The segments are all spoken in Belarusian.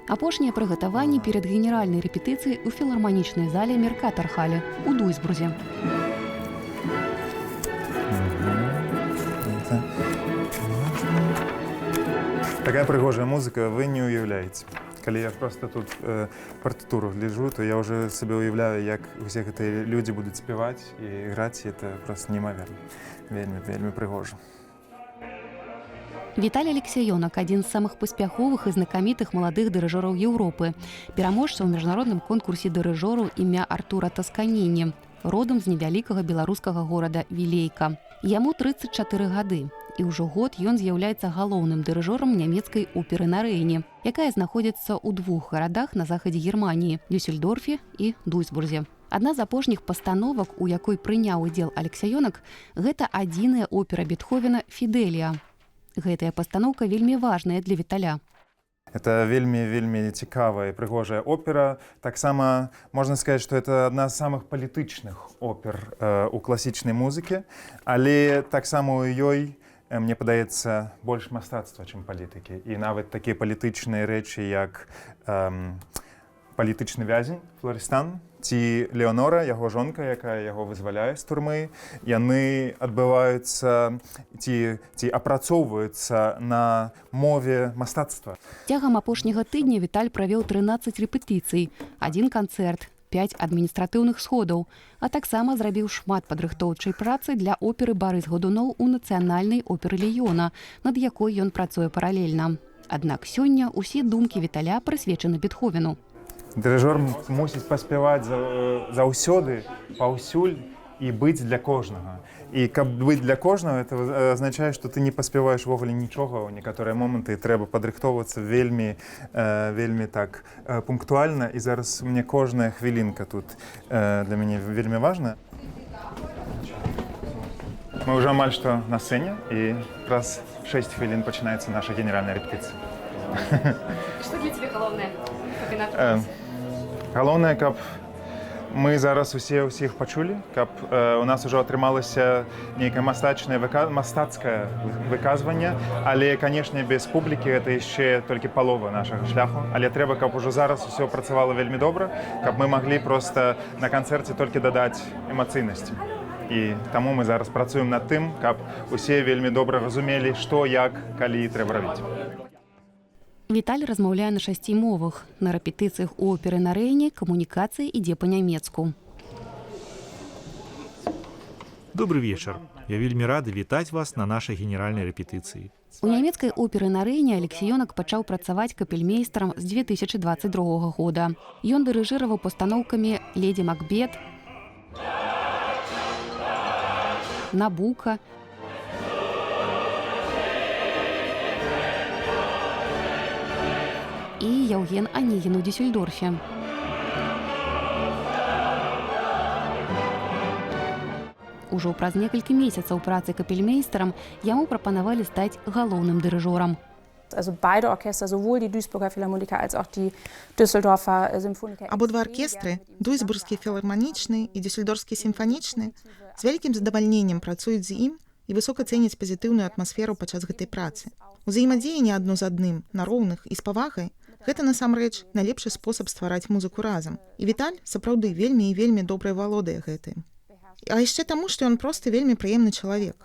Апошнія прыгатаванні перад генеральнай рэпетыцыяй у філарманічнай зале Меркатар-Хале у Дуйсбурзе. Такая прыгожая музыка, вы не уяўляеце. Калі я просто тут партытуру гляджу, то я ўжо сабе уяўляю, як усе гэтыя людзі будуць спяваць і граць, і это просто немаверна. Вельмі, вельмі прыгожа. Віталій Алексіёнак – адзін з самых паспяховых і знакамітых маладых дырыжораў Еўропы, пераможца ў міжнародным конкурсе дырыжору імя Артура Тасканіні, родам з невялікага беларускага горада Вілейка. Яму 34 гады, і ўжо год ён з'яўляецца галоўным дырыжорам нямецкай оперы на Рэйне, якая знаходзіцца ў двух гарадах на захадзе Германіі – Дюссельдорфе і Дуйсбурзе. Адна з апошніх пастановак, у якой прыняў удзел Алексіёнак, гэта адзіная опера Бетховена «Фідэлія». Гэтая пастаноўка вельмі важная для Віталя. Это вельмі цікавая і прыгожая опера. Таксама можна сказаць, што это адна з самых палітычных опер у класічнай музыкі, але таксама ў ёй, мне падаецца, больш мастацтва, чым палітыкі. І нават такія палітычныя рэчы, як палітычны вязень Флорістан, ці Леонора, яго жонка, якая яго вызваляе з турмы, яны адбываюцца ці апрацоўваюцца на мове мастацтва. Цягам апошняга тыдня Віталь правёў 13 рэпетыцый, 1 канцэрт, 5 адміністратыўных сходаў, а таксама зрабіў шмат падрыхтоўчай працы для оперы «Барыс Годуноў» у нацыянальнай оперы Ліёна, над якой ён працуе паралельна. Аднак сёння усе думкі Віталя прысвечаны Бетховену. Дырыжор мусіць паспяваць заўсёды, паўсюль і быць для кожнага. І каб быць для кожнага, это азначае, што ты не паспяваеш увогуле нічога. У некаторыя моманты трэба падрыхтоўвацца вельмі так пунктуальна. І зараз мне кожная хвілінка тут для мяне вельмі важна. Мы ўжо амаль што на сцэне, і праз 6 хвілін пачынаецца наша генеральная рэпетыцыя. Што для цябе галоўнае? Галоўнае, каб мы зараз усіх пачулі, каб у нас ужо атрымалася нейкае мастацкае выказванне, але, канешне, без публікі гэта яшчэ толькі палова нашага шляху, але трэба, каб ужо зараз усё працавала вельмі добра, каб мы маглі проста на канцэрце толькі дадаць эмацыйнасці. І таму мы зараз працуем над тым, каб усе вельмі добра разумелі, што, як, калі трэба рабіць. Віталь размаўляе на 6 мовах. На рэпетыцыях у оперы на Рэйне камунікацыя ідзе па-нямецку. Добрый вечар. Я вельмі рады вітаць вас на нашай генеральнай рэпетыцыі. У нямецкай оперы на Рэйне Алексіёнак пачаў працаваць капельмейстарам з 2022 года. Ён дырыжыраваў пастаноўкамі «Леді Макбет», «Набука», і Яўген Анігін у Дюссельдорфе. Ужо праз некалькі месяцаў працы капельмейстарам яму прапанавалі стаць галоўным дырыжорам. Абодва аркестры, Дуйсбургскі філарманічны і Дюссельдорфскі сімфанічны, з вялікім задавальненнем працуюць з ім і высока цэняць пазітыўную атмасферу падчас гэтай працы. Узаемадзеянне адно з адным, на роўных і з павагай, гэта насамрэч найлепшы спосаб ствараць музыку разам. І Віталь сапраўды вельмі і вельмі добра валодае гэтым. А яшчэ таму, што ён проста вельмі прыемны чалавек.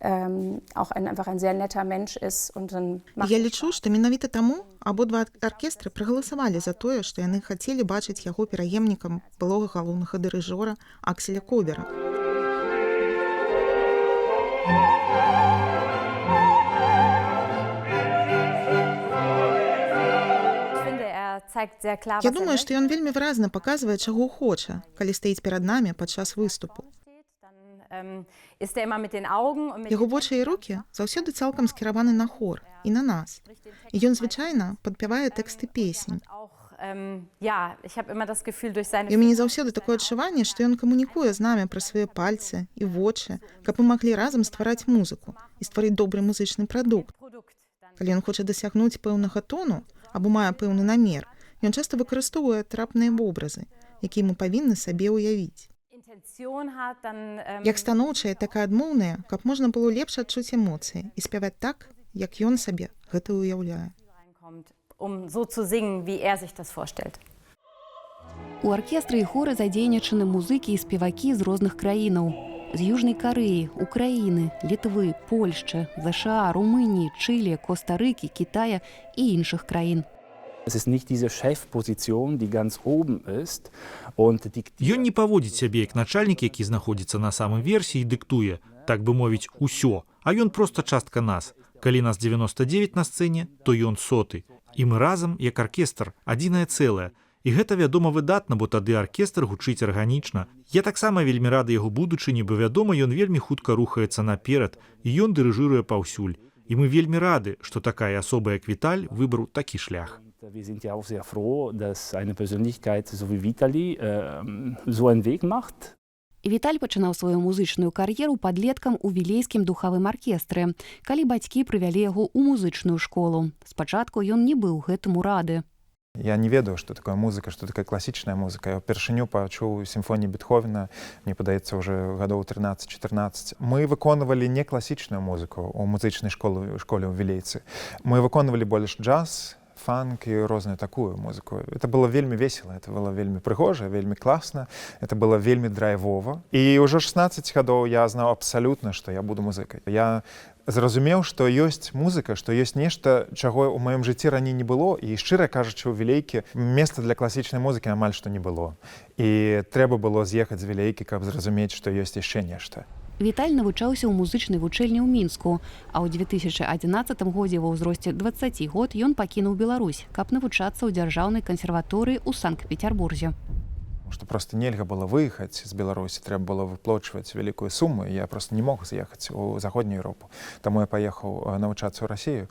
Я лічу, што менавіта таму абодва аркестры прагаласавалі за тое, што яны хацелі бачыць яго пераемнікам былога галоўнага дырыжора Акселя Кобера. Я думаю, што ён вельмі выразна паказвае, чаго хоча, калі стаіць перад намі падчас выступу. Яго вочы і рукі заўсёды цалкам скіраваны на хор і на нас. І ён звычайна падпявае тэксты песень. І у мяне заўсёды такое адчуванне, што ён камунікуе з намі пра свае пальцы і вочы, каб мы маглі разам ствараць музыку і стварыць добры музычны прадукт. Калі ён хоча дасягнуць пэўнага тону або мае пэўны намер, ён часта выкарыстоўвае трапныя вобразы, якія мы павінны сабе ўявіць. Як станоўчая, так і адмоўная, каб можна было лепш адчуць эмоцыі і спяваць так, як ён сабе гэта ўяўляе. so zu singen, wie er sich das vorstellt. У аркестры і хоры задзейнічаны музыкі і спевакі з розных краінаў. З Южнай Карэі, Украіны, Літвы, Польшчы, ЗША, Румыніі, Чылі, Коста-Рыкі, Китая і іншых краін. Es ist nicht diese Chefposition, die ganz oben ist und Ён не паводзіць сябе як начальнік, які знаходзіцца на самым версе і дыктуе, так бы мовіць, усё, а ён проста частка нас. Калі нас 99 на сцэне, то ён 100. І мы разам, як аркестр, адзінае цэлае. І гэта, вядома, выдатна, бо тады аркестр гучыць арганічна. Я таксама вельмі рады яго будучыні, бо, вядома, ён вельмі хутка рухаецца наперад, і ён дырыжыруе паўсюль. І мы вельмі рады, што такая асоба, як Віталь, выбраў такі шлях. Wir sind ja auch sehr froh, dass eine Persönlichkeit so wie Vitali so einen Weg macht. Віталь пачынаў сваю музычную кар'еру падлеткам у вілейскім духавым аркестры, калі бацькі прывялі яго ў музычную школу. Спачатку ён не быў гэтаму рады. Я не ведаю, што такое музыка, што такая класічная музыка. Я ўпершыню пачуў сімфоніі Бетховена, мне падаецца, ўжо гадоў 13-14. Мы выконвалі не класічную музыку ў музычнай школе ў Вілейцы. Мы выконвалі больш джаз, фанк і розную такую музыку. Это было вельмі весело, это было вельмі прыгожа, вельмі класна, это было вельмі драйвова. І ўжо 16 гадоў я знаў абсалютна, што я буду музыкай. Я зразумеў, што ёсць музыка, што ёсць нешта, чаго ў маім жыцці раней не было, і шчыра кажучы, у Вілейкі месца для класічнай музыкі амаль што не было. І трэба было з'ехаць з Вілейкі, каб зразумець, што ёсць яшчэ нешта. Віталь навучаўся ў музычнай вучэльні ў Мінску, а ў 2011 годзе ва ўзросце 20 год ён пакінуў Беларусь, каб навучацца ў дзяржаўнай кансерваторыі ў Санкт-Петербурзе. Што проста нельга было выехаць з Беларусі, трэба было выплачваць вялікую суму, і я проста не мог з'ехаць у заходнюю Еўропу. Таму я паехаў навучацца ў Расію.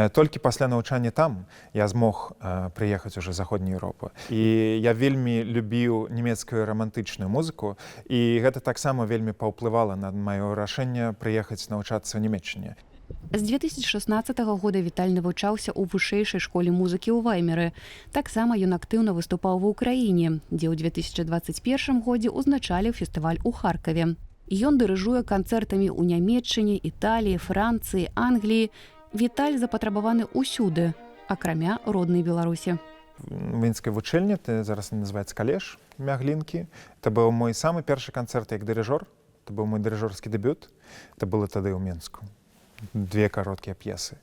Толькі пасля навучання там я змог прыехаць уже ў заходнюю Еўропу. І я вельмі любіў нямецкую рамантычную музыку, і гэта таксама вельмі паўплывала на маё рашэнне прыехаць навучацца ў Нямецчыне. З 2016 года Віталь навучаўся ў вышэйшай школе музыкі ў Ваймеры. Таксама ён актыўна выступаў ва ўкраіне, дзе ў 2021 годзе ўзначаліў фестываль у Харкаве. Ён дырыжуе канцэртамі ў Нямецчыне, Італіі, Францыі, Англіі. Віталь запатрабаваны ўсюды, акрамя роднай Беларусі. Мінскай вучэльні, это зараз называецца калеж Мяглінкі. Это быў мой самы першы канцэрт як дырыжор. Это быў мой дырыжорскі дэбют. Это было тады ў Мінску. 2 кароткія п'есы.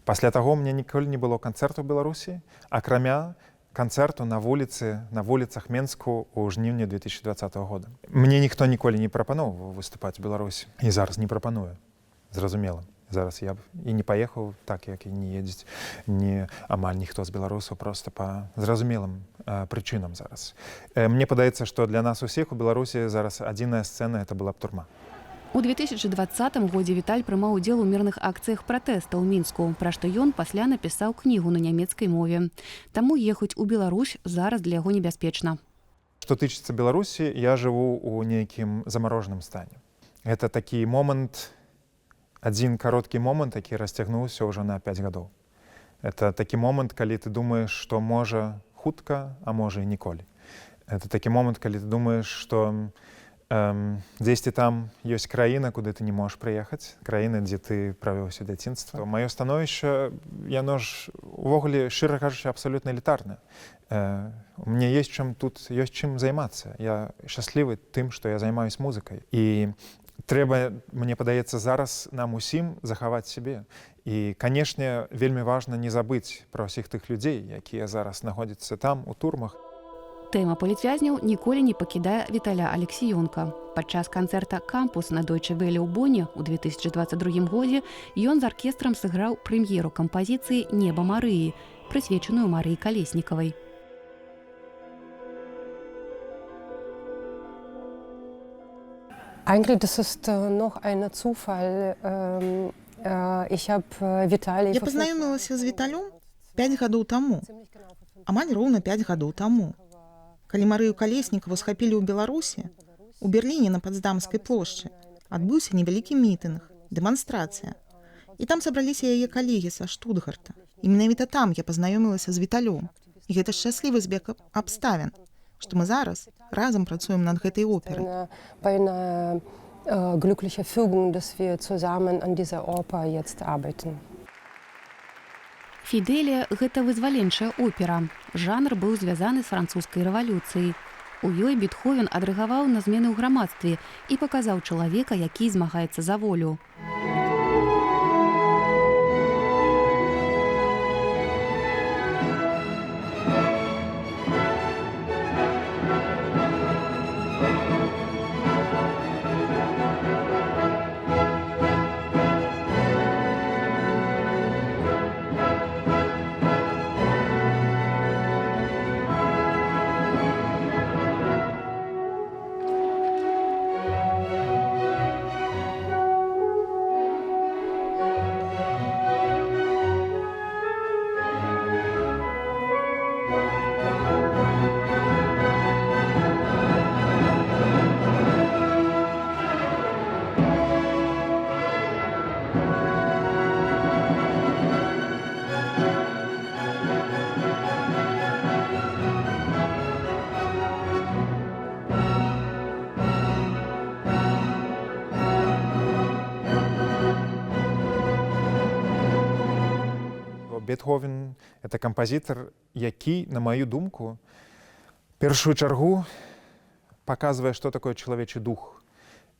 Пасля таго мне ніколі не было канцэрту ў Беларусі, акрамя канцэрту на вуліцах Менску ў жніўні 2020 года. Мне ніхто ніколі не прапаноўваў выступаць у Беларусі. І зараз не прапануе. Зразумела. Зараз я б і не паехаў так, як і не едзець амаль ніхто з беларусаў, проста па зразумелым прычынам зараз. Мне падаецца, што для нас усіх у Беларусі зараз адзіная сцэна — это была б турма. У 2020 годзе Віталь прымаў удзел у мірных акцыях пратэста ў Мінску, пра што ён пасля напісаў кнігу на нямецкай мове. Таму ехаць у Беларусь зараз для яго небяспечна. Што тычыцца Беларусі, я жыву ў нейкім замарожаным стане. Гэта такі момант, адзін кароткі момант, які расцягнуўся ўжо на 5 гадоў. Это такі момант, калі ты думаеш, што можа хутка, а можа і ніколі. Это такі момант, калі ты думаеш, што дзесьці там ёсць краіна, куды ты не можаш прыехаць, краіна, дзе ты правёў усё дзяцінства. Маё становішча, яно ж увогуле, шчыра кажучы, абсалютна элітарнае. Мне ёсць чым займацца. Я шчаслівы тым, што я займаюсь музыкай. І трэба, мне падаецца, зараз нам усім захаваць сябе. І, канешне, вельмі важна не забыць пра ўсіх тых людзей, якія зараз знаходзяцца там, у турмах. Тэма палітвязняў ніколі не пакідае Віталя Алексіёнка. Падчас канцэрта «Кампус» на Deutsche Welle ў Бонне ў 2022 годзе ён з аркестрам сыграў прэм'еру кампазіцыі «Неба Марыі», прысвечаную Марыі Калеснікавай. Eigentlich, das ist noch ein Zufall. Я пазнаёмілася з Віталем 5 гадоў таму. Амаль роўна 5 гадоў таму. Калі Марыю Калеснікаву схапілі ў Беларусі, у Берліне на Потсдамскай плошчы адбыўся невялікі мітынг, дэманстрацыя. І там сабраліся яе калегі са Штутгарта. І менавіта там я пазнаёмілася з Віталём. І гэта шчаслівы збег абставін, што мы зараз разам працуем над гэтай операй. Glückliche Fügung, dass wir zusammen an dieser Oper jetzt arbeiten. Фідэлія гэта вызваленчая опера. Жанр быў звязаны з французскай рэвалюцыяй. У ёй Бетховен адрэагаваў на змены ў грамадстве і паказаў чалавека, які змагаецца за волю. Бетховен – это кампазітар, які, на маю думку, першую чаргу паказвае, што такое чалавечы дух,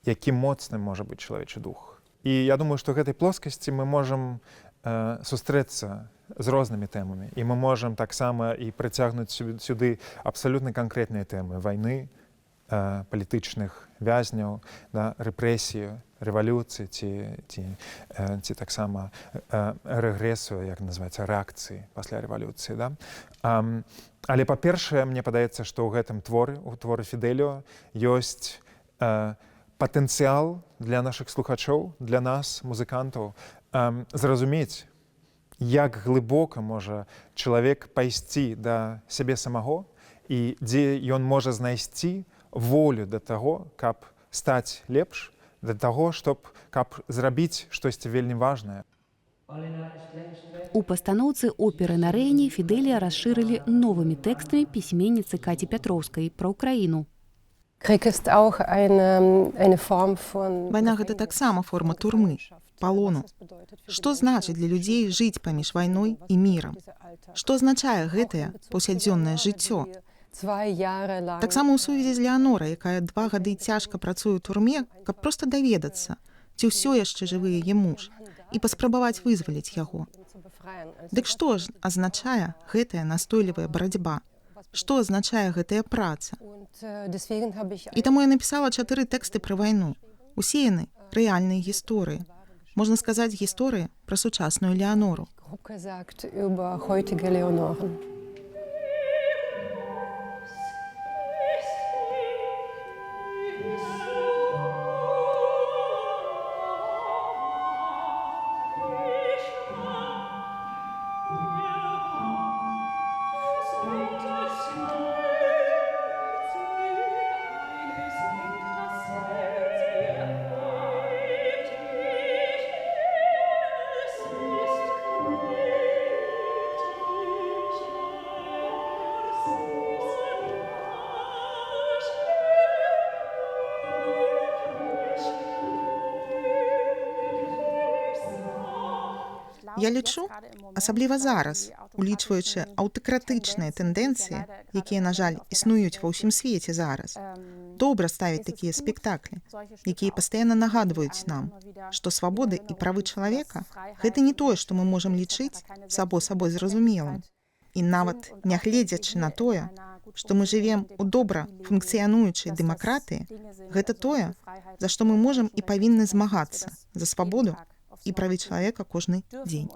якім моцным можа быць чалавечы дух. І я думаю, што гэтай плоскасці мы можам сустрэцца з рознымі тэмамі. І мы можам таксама і прыцягнуць сюды абсалютна канкрэтныя тэмы вайны, палітычных вязняў, да, рэпрэсію, рэвалюцыі ці таксама рэгрэсу, як называецца, рэакцыі пасля рэвалюцыі. Да? Але, па-першае, мне падаецца, што ў гэтым творы, у творы Фідэліо, ёсць патэнцыял для нашых слухачоў, для нас, музыкантаў, зразумець, як глыбока можа чалавек пайсці да сябе самого і дзе ён можа знайсці волю да таго, каб стаць лепш, да таго, каб зрабіць штосьці вельмі важнае. У пастаноўцы оперы на Рэйне Фідэлія расшырылі новымі тэкстамі пісьменніцы Каці Пятроўскай пра ўкраіну. Вайна гэта таксама форма турмы, палону. Што значыць для людзей жыць паміж вайной і мірам? Што азначае гэтае паўсядзённае жыццё? Таксама ў сувязі з Леанорай, якая 2 гады цяжка працуе ў турме, каб проста даведацца, ці ўсё яшчэ жывы яе муж, і паспрабаваць вызваліць яго. Дык што ж азначае гэтая настойлівая барацьба? Што азначае гэтая праца? І таму я напісала 4 тэксты пра вайну. Усе яны рэальныя гісторыі. Можна сказаць, гісторыі пра сучасную Леанору. Я лічу, асабліва зараз, улічваючы аўтакратычныя тэндэнцыі, якія, на жаль, існуюць ва ўсім свеце зараз, добра ставіць такія спектаклі, якія пастаянна нагадваюць нам, што свабоды і правы чалавека – гэта не тое, што мы можам лічыць сабой зразумелым. І нават нягледзячы на тое, што мы жывем у добра функцыянуючай дэмакратыі, гэта тое, за што мы можам і павінны змагацца за свабоду і правы чалавека кожны дзень.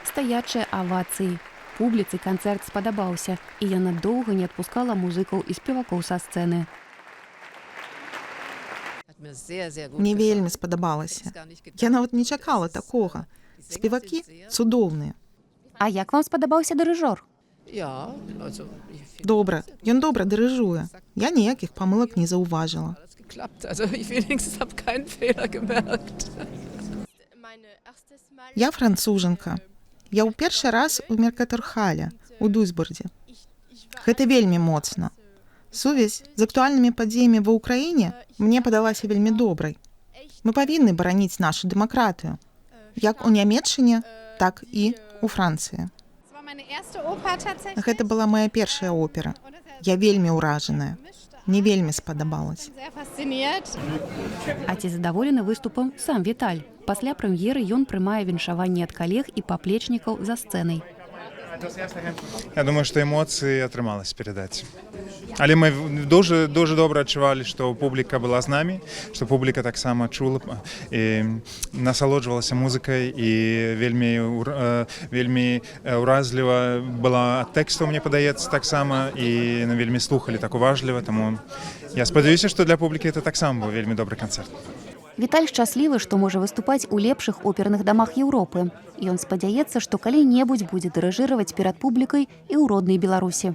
Стаячыя авацыі. Публіцы канцэрт спадабаўся, і яна доўга не адпускала музыкаў і спевакоў са сцэны. Мне вельмі спадабалася. Я нават не чакала такога. Спевакі цудоўныя. А як вам спадабаўся дырыжор? Добра, ён добра дырыжуе. Я ніякіх памылак не заўважыла. Я францужанка. Я ў першы раз у Меркатархале, у Дуйсбурдзе. Гэта вельмі моцна. Сувязь з актуальнымі падзеямі ва ўкраіне мне падалася вельмі добрай. Мы павінны бараніць нашу дэмакратыю. Як у Нямецчыне, так і у у Францыі. Гэта была моя першая опера. Я вельмі ўражаная. Мне вельмі спадабалася. А ці задаволены выступам сам Віталь? Пасля прэм'еры ён прымае віншаванне ад калег і паплечнікаў за сцэнай. Я думаю, што эмоцыі атрымалася перадаць. Але мы дуже добра адчувалі, што публіка была з намі, што публіка таксама чула і насалоджвалася музыкай і вельмі ўразліва была ад тэксту, мне падаецца, таксама, і вельмі слухалі так уважліва, таму я спадзяюся, што для публікі это таксама быў вельмі добры канцэрт. Віталь шчаслівы, што можа выступаць у лепшых оперных дамах Еўропы. Ён спадзяецца, што калі-небудзь будзе дырыжыраваць перад публікай і ў роднай Беларусі.